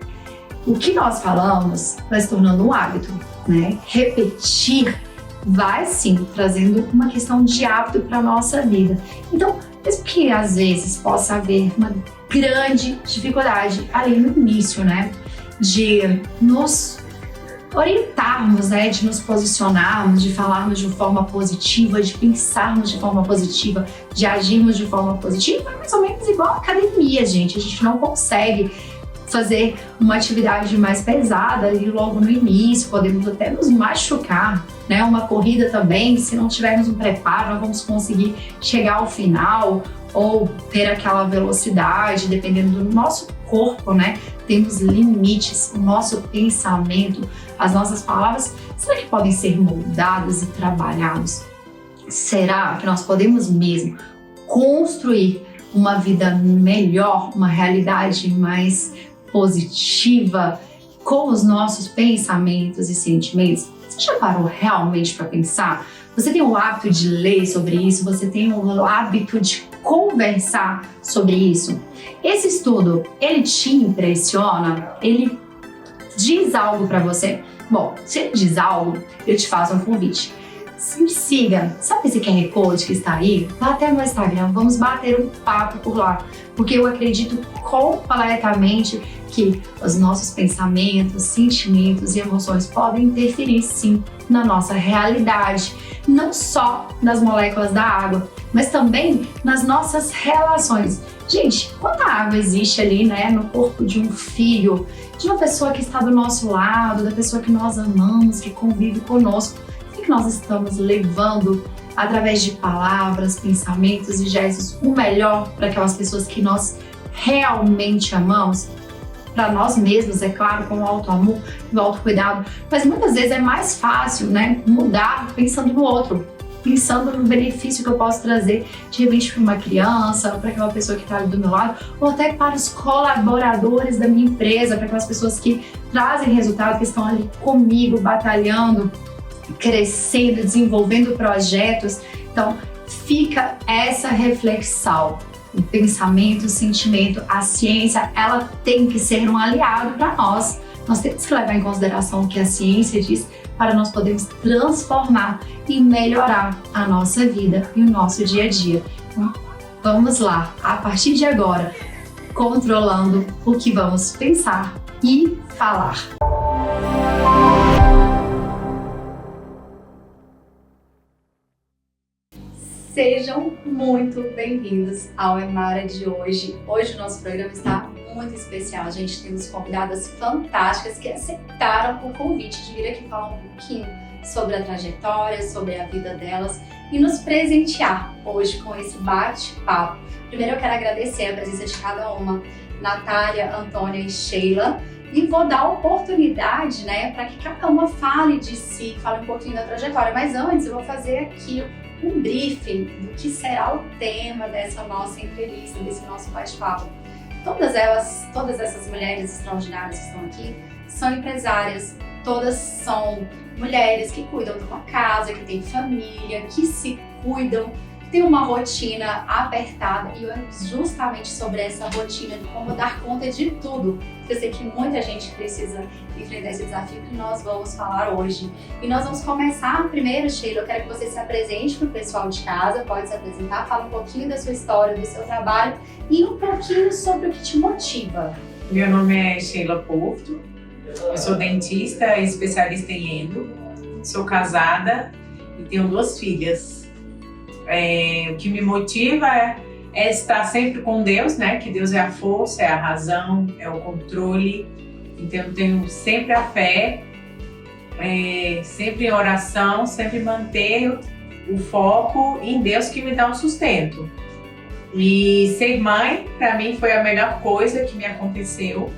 R: O que nós falamos vai se tornando um hábito, né? Repetir vai sim trazendo uma questão de hábito para a nossa vida. Então, mesmo que às vezes possa haver uma grande dificuldade ali no início, né? De nos orientarmos, né? De nos posicionarmos, de falarmos de forma positiva, de pensarmos de forma positiva, de agirmos de forma positiva, é mais ou menos igual a academia, gente. A gente não consegue fazer uma atividade mais pesada ali logo no início, podemos até nos machucar, né? Uma corrida também, se não tivermos um preparo, não vamos conseguir chegar ao final ou ter aquela velocidade, dependendo do nosso corpo, né? Temos limites, o nosso pensamento, as nossas palavras, será que podem ser moldadas e trabalhadas? Será que nós podemos mesmo construir uma vida melhor, uma realidade mais positiva com os nossos pensamentos e sentimentos? Você já parou realmente para pensar? Você tem o hábito de ler sobre isso? Você tem o hábito de conversar sobre isso? Esse estudo, ele te impressiona? Ele diz algo para você? Bom, se ele diz algo, eu te faço um convite. Me siga, sabe esse QR Code que está aí? Vá até no Instagram, vamos bater um papo por lá, porque eu acredito completamente que os nossos pensamentos, sentimentos e emoções podem interferir sim na nossa realidade, não só nas moléculas da água, mas também nas nossas relações. Gente, quanta água existe ali, né, no corpo de um filho, de uma pessoa que está do nosso lado, da pessoa que nós amamos, que convive conosco? Que nós estamos levando através de palavras, pensamentos e gestos o melhor para aquelas pessoas que nós realmente amamos? Para nós mesmos, é claro, com o auto-amor e o autocuidado, mas muitas vezes é mais fácil, né, mudar pensando no outro, pensando no benefício que eu posso trazer de repente para uma criança, para aquela pessoa que está ali do meu lado, ou até para os colaboradores da minha empresa, para aquelas pessoas que trazem resultado, que estão ali comigo, batalhando, crescendo, desenvolvendo projetos. Então, fica essa reflexão. O pensamento, o sentimento, a ciência, ela tem que ser um aliado para nós. Nós temos que levar em consideração o que a ciência diz para nós podermos transformar e melhorar a nossa vida e o nosso dia a dia. Então, vamos lá, a partir de agora, controlando o que vamos pensar e falar. Sejam muito bem-vindos ao Emara de hoje. Hoje o nosso programa está muito especial. A gente temos convidadas fantásticas que aceitaram o convite de vir aqui falar um pouquinho sobre a trajetória, sobre a vida delas e nos presentear hoje com esse bate-papo. Primeiro eu quero agradecer a presença de cada uma, Natália, Antônia e Sheila, e vou dar a oportunidade, né, para que cada uma fale de si, fale um pouquinho da trajetória. Mas antes eu vou fazer aqui um briefing do que será o tema dessa nossa entrevista, desse nosso bate-papo. Todas essas mulheres extraordinárias que estão aqui são empresárias, todas são mulheres que cuidam de uma casa, que têm família, que se cuidam, tem uma rotina apertada, e é justamente sobre essa rotina de como dar conta de tudo, que eu sei que muita gente precisa enfrentar esse desafio, que nós vamos falar hoje. E nós vamos começar primeiro, Sheila, eu quero que você se apresente para o pessoal de casa, pode se apresentar, fala um pouquinho da sua história, do seu trabalho e um pouquinho sobre o que te motiva.
S: Meu nome é Sheila Porto, eu sou dentista e especialista em endo, sou casada e tenho 2 filhas. O que me motiva é estar sempre com Deus, né? Que Deus é a força, é a razão, é o controle. Então eu tenho sempre a fé, sempre em oração, sempre manter o foco em Deus que me dá um sustento. E ser mãe, para mim, foi a melhor coisa que me aconteceu.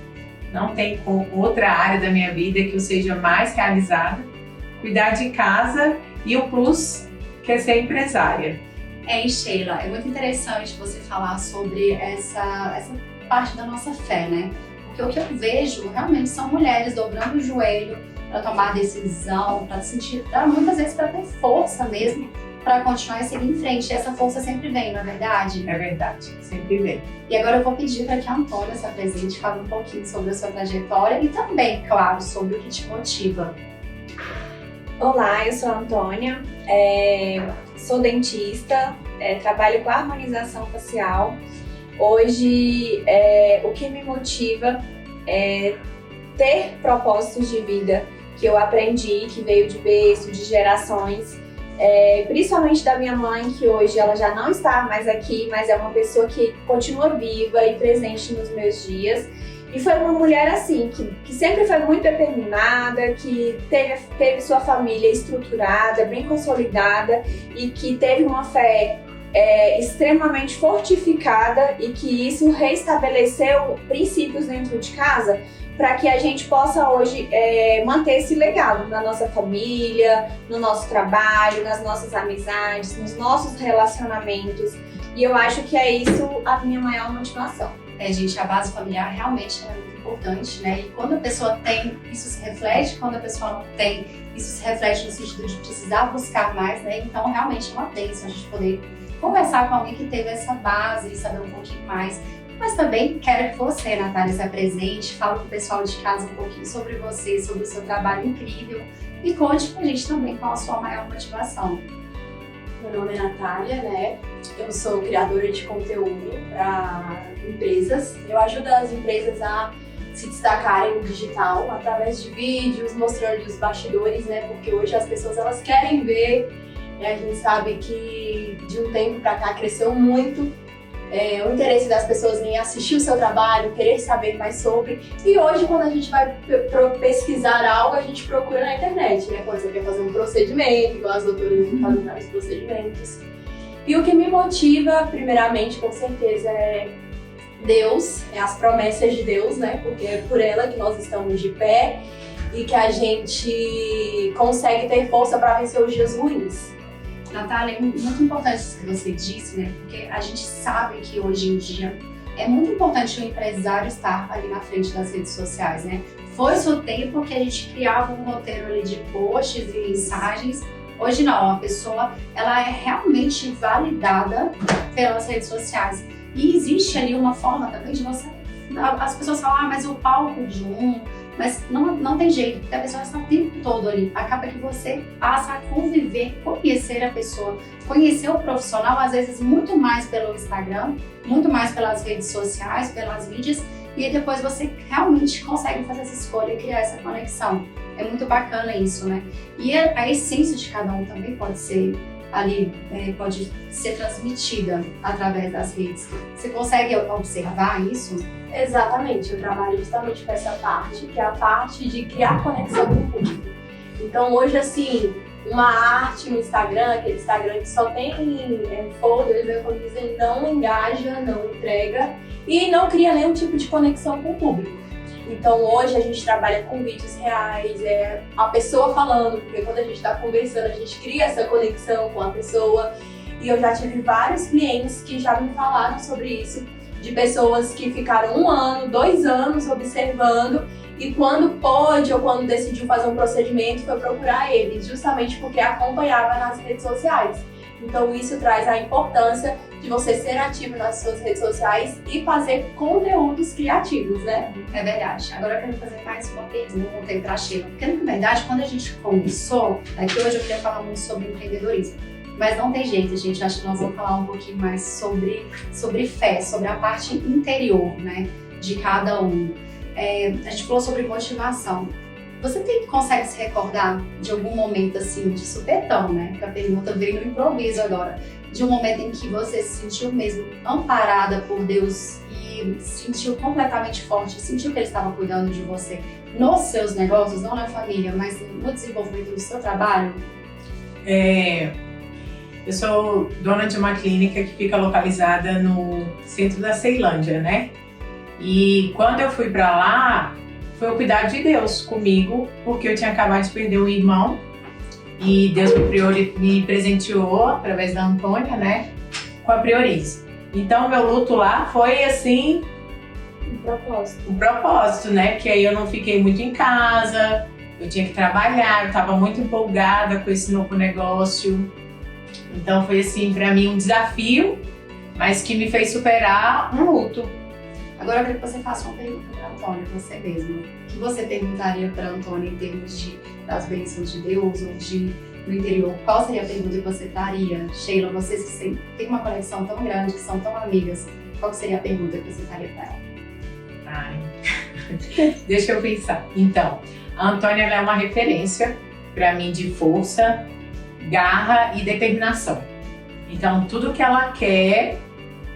S: Não tem outra área da minha vida que eu seja mais realizada. Cuidar de casa e o plus, que é ser empresária.
R: Sheila, é muito interessante você falar sobre essa parte da nossa fé, né? Porque o que eu vejo realmente são mulheres dobrando o joelho para tomar decisão, para muitas vezes para ter força mesmo, para continuar e seguir em frente. E essa força sempre vem, não é verdade?
S: É verdade, sempre vem.
R: E agora eu vou pedir para que a Antônia se apresente, fale um pouquinho sobre a sua trajetória e também, claro, sobre o que te motiva.
T: Olá, eu sou a Antônia, sou dentista, trabalho com harmonização facial. Hoje, o que me motiva é ter propósitos de vida que eu aprendi, que veio de berço, de gerações, principalmente da minha mãe, que hoje ela já não está mais aqui, mas é uma pessoa que continua viva e presente nos meus dias. E foi uma mulher assim, que sempre foi muito determinada, que teve sua família estruturada, bem consolidada e que teve uma fé extremamente fortificada e que isso reestabeleceu princípios dentro de casa para que a gente possa hoje manter esse legado na nossa família, no nosso trabalho, nas nossas amizades, nos nossos relacionamentos. E eu acho que é isso a minha maior motivação.
R: Gente, a base familiar realmente é muito importante, né? E quando a pessoa tem, isso se reflete, quando a pessoa não tem, isso se reflete no sentido de precisar buscar mais, né? Então, realmente é uma bênção a gente poder conversar com alguém que teve essa base e saber um pouquinho mais. Mas também quero que você, Natália, se apresente, fale com o pessoal de casa um pouquinho sobre você, sobre o seu trabalho incrível e conte pra gente também qual a sua maior motivação.
K: Meu nome é Natália, né? Eu sou criadora de conteúdo para empresas. Eu ajudo as empresas a se destacarem no digital através de vídeos, mostrando os bastidores, né? Porque hoje as pessoas elas querem ver. A gente sabe que de um tempo para cá cresceu muito o interesse das pessoas em assistir o seu trabalho, querer saber mais sobre. E hoje, quando a gente vai pesquisar algo, a gente procura na internet, né? Quando você quer fazer um procedimento, igual as doutoras fazem vários procedimentos. E o que me motiva, primeiramente, com certeza, é Deus, as promessas de Deus, né? Porque é por ela que nós estamos de pé e que a gente consegue ter força para vencer os dias ruins.
R: Natália, é muito importante isso que você disse, né? Porque a gente sabe que hoje em dia é muito importante o empresário estar ali na frente das redes sociais, né? Foi-se o tempo que a gente criava um roteiro ali de posts e mensagens. Hoje não, a pessoa ela é realmente validada pelas redes sociais. E existe ali uma forma também de você... As pessoas falam, mas o palco de mas não tem jeito, porque a pessoa está o tempo todo ali. Acaba que você passa a conviver, conhecer a pessoa, conhecer o profissional, às vezes muito mais pelo Instagram, muito mais pelas redes sociais, pelas mídias, e depois você realmente consegue fazer essa escolha e criar essa conexão. É muito bacana isso, né? E a essência de cada um também pode ser ali, pode ser transmitida através das redes. Você consegue observar isso?
K: Exatamente, eu trabalho justamente com essa parte, que é a parte de criar conexão com o público. Então hoje, assim, uma arte no Instagram, aquele Instagram que só tem folders, né, como dizem, não engaja, não entrega e não cria nenhum tipo de conexão com o público. Então hoje a gente trabalha com vídeos reais, a pessoa falando, porque quando a gente está conversando, a gente cria essa conexão com a pessoa. E eu já tive vários clientes que já me falaram sobre isso, de pessoas que ficaram 1 ano, 2 anos observando e quando pôde ou quando decidiu fazer um procedimento foi procurar eles, justamente porque acompanhava nas redes sociais. Então isso traz a importância de você ser ativo nas suas redes sociais e fazer conteúdos criativos, né?
R: É verdade. Agora eu quero fazer mais uma pergunta aí pra Sheila, porque na verdade quando a gente começou, aqui hoje eu queria falar muito sobre empreendedorismo. Mas não tem jeito, gente. Acho que nós vamos falar um pouquinho mais sobre fé, sobre a parte interior, né, de cada um. A gente falou sobre motivação. Você consegue se recordar de algum momento assim, de supetão, né? Porque a pergunta veio no improviso agora. De um momento em que você se sentiu mesmo amparada por Deus e se sentiu completamente forte, sentiu que Ele estava cuidando de você nos seus negócios, não na família, mas no desenvolvimento do seu trabalho?
S: Eu sou dona de uma clínica que fica localizada no centro da Ceilândia, né? E quando eu fui para lá, foi o cuidado de Deus comigo, porque eu tinha acabado de perder um irmão E Deus me presenteou, através da Antônia, né, com a Priorize. Então, meu luto lá foi assim... Um propósito, né? Porque aí eu não fiquei muito em casa, eu tinha que trabalhar, eu estava muito empolgada com esse novo negócio. Então foi assim, para mim, um desafio, mas que me fez superar um luto.
A: Agora eu queria que você faça uma pergunta para a Antônia, você mesma. O que você perguntaria para a Antônia em termos das bênçãos de Deus ou no interior? Qual seria a pergunta que você traria? Sheila, vocês têm uma conexão tão grande, que são tão amigas, qual seria a pergunta que você faria para ela?
S: Ai, deixa eu pensar. Então, a Antônia ela é uma referência para mim de força, garra e determinação. Então, tudo que ela quer,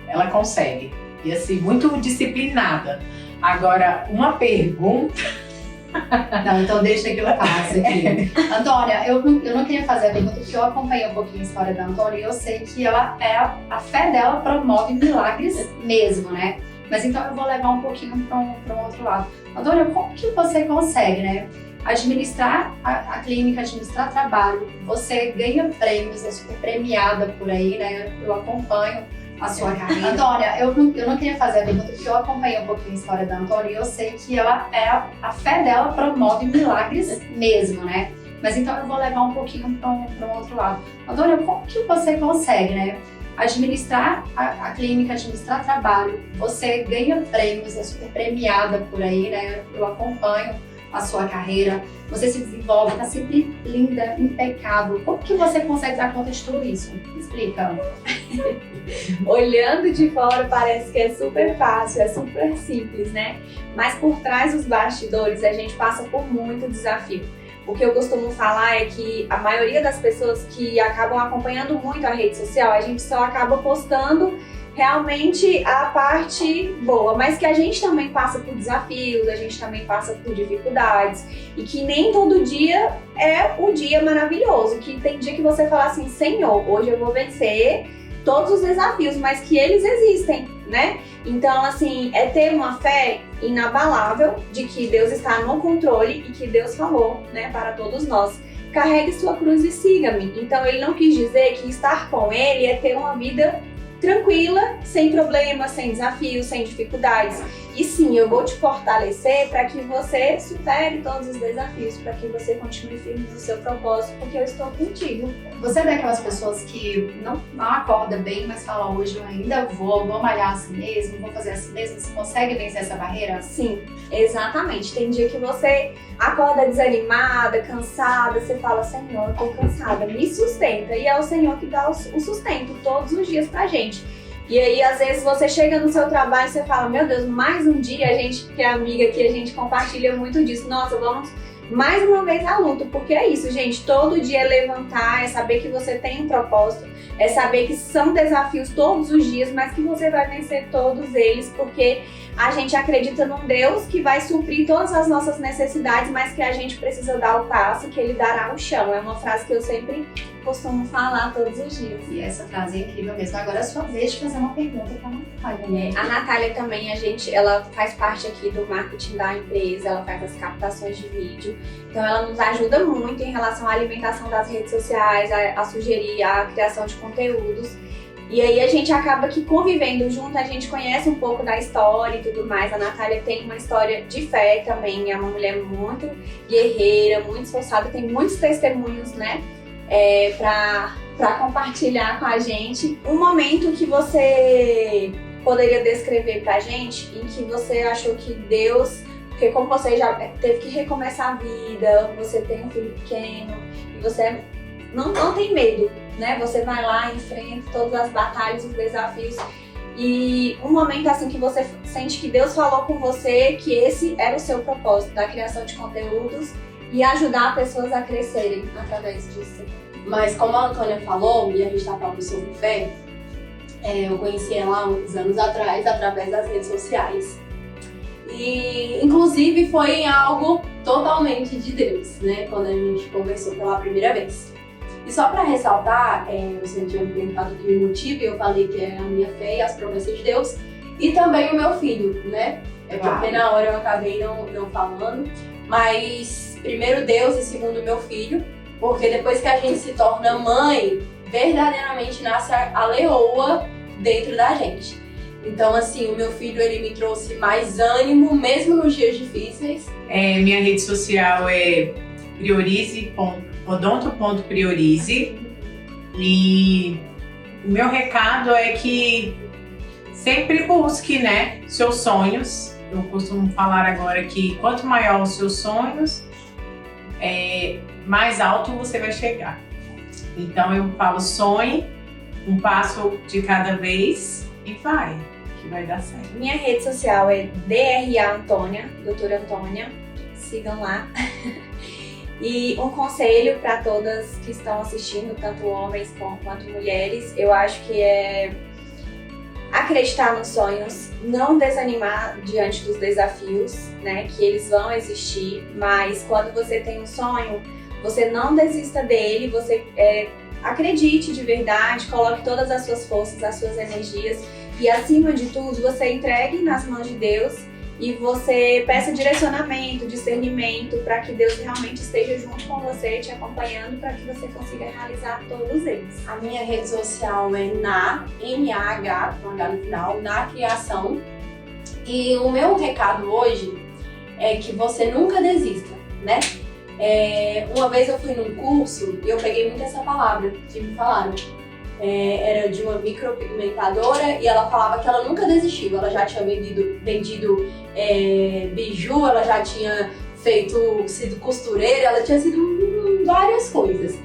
S: ela consegue. E assim, muito disciplinada. Agora, uma pergunta...
A: Não, então deixa que eu faço aqui. Antônia, eu não queria fazer a pergunta porque eu acompanhei um pouquinho a história da Antônia e eu sei que ela a fé dela promove milagres mesmo, né? Mas então eu vou levar um pouquinho para um outro lado. Antônia, como que você consegue, né? Administrar a clínica, administrar trabalho, você ganha prêmios, é super premiada por aí, né? Eu acompanho a sua carreira. Antônia, eu não queria fazer a pergunta porque eu acompanhei um pouquinho a história da Antônia e eu sei que a fé dela promove milagres mesmo, né? Mas então eu vou levar um pouquinho para um outro lado. Antônia, como que você consegue, né? Administrar a clínica, administrar trabalho, você ganha prêmios, é super premiada por aí, né? Eu acompanho a sua carreira, você se desenvolve, tá sempre linda, impecável. Como que você consegue dar conta de tudo isso? Me explica.
T: Olhando de fora parece que é super fácil, é super simples, né? Mas por trás dos bastidores a gente passa por muito desafio. O que eu costumo falar é que a maioria das pessoas que acabam acompanhando muito a rede social, a gente só acaba postando realmente a parte boa, mas que a gente também passa por desafios, a gente também passa por dificuldades e que nem todo dia é um dia maravilhoso, que tem dia que você fala assim, Senhor, hoje eu vou vencer todos os desafios, mas que eles existem, né? Então, assim, é ter uma fé inabalável de que Deus está no controle e que Deus falou, né, para todos nós. Carregue sua cruz e siga-me. Então, ele não quis dizer que estar com ele é ter uma vida tranquila, sem problemas, sem desafios, sem dificuldades. E sim, eu vou te fortalecer para que você supere todos os desafios, para que você continue firme no seu propósito, porque eu estou contigo.
A: Você é daquelas pessoas que não acorda bem, mas fala, hoje eu ainda vou malhar assim mesmo, vou fazer assim mesmo. Você consegue vencer essa barreira?
T: Sim, exatamente. Tem dia que você acorda desanimada, cansada, você fala, Senhor, eu tô cansada, me sustenta. E é o Senhor que dá o sustento todos os dias pra gente. E aí, às vezes, você chega no seu trabalho e você fala, meu Deus, mais um dia, a gente que é amiga aqui, a gente compartilha muito disso. Nossa, vamos mais uma vez à luta, porque é isso, gente, todo dia é levantar, é saber que você tem um propósito, é saber que são desafios todos os dias, mas que você vai vencer todos eles, porque a gente acredita num Deus que vai suprir todas as nossas necessidades, mas que a gente precisa dar o passo, que Ele dará o chão. É uma frase que eu sempre costumo falar todos os dias.
A: E essa frase é incrível mesmo. Agora é a sua vez de fazer uma pergunta para a Natália, né?
T: A Natália também, ela faz parte aqui do marketing da empresa, ela faz as captações de vídeo. Então ela nos ajuda muito em relação à alimentação das redes sociais, a sugerir a criação de conteúdos. E aí a gente acaba que convivendo junto, a gente conhece um pouco da história e tudo mais. A Natália tem uma história de fé também, é uma mulher muito guerreira, muito esforçada, tem muitos testemunhos, né, pra compartilhar com a gente. Um momento que você poderia descrever pra gente, em que você achou que Deus, porque como você já teve que recomeçar a vida, você tem um filho pequeno, e você não tem medo, né? Você vai lá, enfrenta todas as batalhas, os desafios. E um momento assim que você sente que Deus falou com você que esse era o seu propósito, da criação de conteúdos e ajudar pessoas a crescerem através disso.
K: Mas como a Antônia falou, e a gente está falando sobre fé, eu conheci ela há uns anos atrás, através das redes sociais. E, inclusive, foi algo totalmente de Deus, né? Quando a gente conversou pela primeira vez. E só para ressaltar, você tinha me perguntado o que me motiva, e eu falei que é a minha fé e as promessas de Deus, e também o meu filho, né? Porque na hora eu acabei não falando, mas primeiro Deus e segundo meu filho.
T: Porque depois que a gente se torna mãe, verdadeiramente nasce a leoa dentro da gente. Então, assim, o meu filho, ele me trouxe mais ânimo, mesmo nos dias difíceis.
S: Minha rede social é odonto.priorize. E o meu recado é que sempre busque, né, seus sonhos. Eu costumo falar agora que quanto maior os seus sonhos, mais alto você vai chegar. Então eu falo, sonhe, um passo de cada vez e vai, que vai dar certo.
T: Minha rede social é DRA Antônia, doutora Antônia, sigam lá. E um conselho para todas que estão assistindo, tanto homens quanto mulheres, eu acho que é acreditar nos sonhos, não desanimar diante dos desafios, né, que eles vão existir, mas quando você tem um sonho, você não desista dele, você acredite de verdade, coloque todas as suas forças, as suas energias e, acima de tudo, você entregue nas mãos de Deus e você peça direcionamento, discernimento para que Deus realmente esteja junto com você, te acompanhando para que você consiga realizar todos eles. A minha rede social é NAH, com H no final, na criação. E o meu recado hoje é que você nunca desista, né? Uma vez eu fui num curso e eu peguei muito essa palavra que me falaram. Era de uma micropigmentadora e ela falava que ela nunca desistiu. Ela já tinha vendido biju, ela já tinha sido costureira, ela tinha sido várias coisas.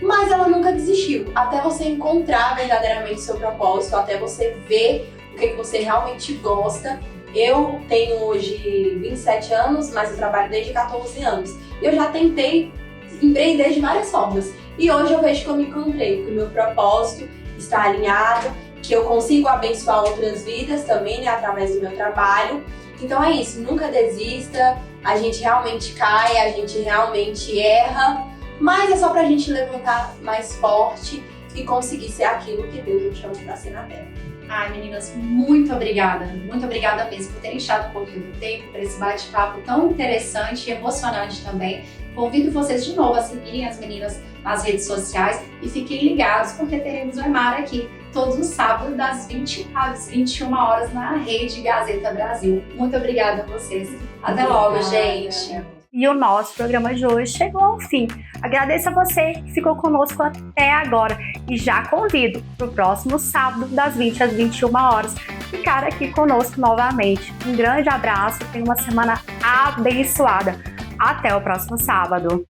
T: Mas ela nunca desistiu, até você encontrar verdadeiramente o seu propósito, até você ver o que você realmente gosta. Eu tenho hoje 27 anos, mas eu trabalho desde 14 anos. Eu já tentei empreender de várias formas. E hoje eu vejo que eu me encontrei, que o meu propósito está alinhado, que eu consigo abençoar outras vidas também, né, através do meu trabalho. Então é isso, nunca desista, a gente realmente cai, a gente realmente erra, mas é só pra gente levantar mais forte e conseguir ser aquilo que Deus nos chama pra ser na Terra.
R: Ai, meninas, muito obrigada mesmo por terem deixado um pouquinho do tempo para esse bate-papo tão interessante e emocionante também. Convido vocês de novo a seguirem as meninas nas redes sociais e fiquem ligados porque teremos o Aymara aqui todos os sábados das 20 às 21 horas na Rede Gazeta Brasil. Muito obrigada a vocês. Até logo, gente!
A: E o nosso programa de hoje chegou ao fim. Agradeço a você que ficou conosco até agora e já convido para o próximo sábado, das 20 às 21 horas, ficar aqui conosco novamente. Um grande abraço, tenha uma semana abençoada. Até o próximo sábado.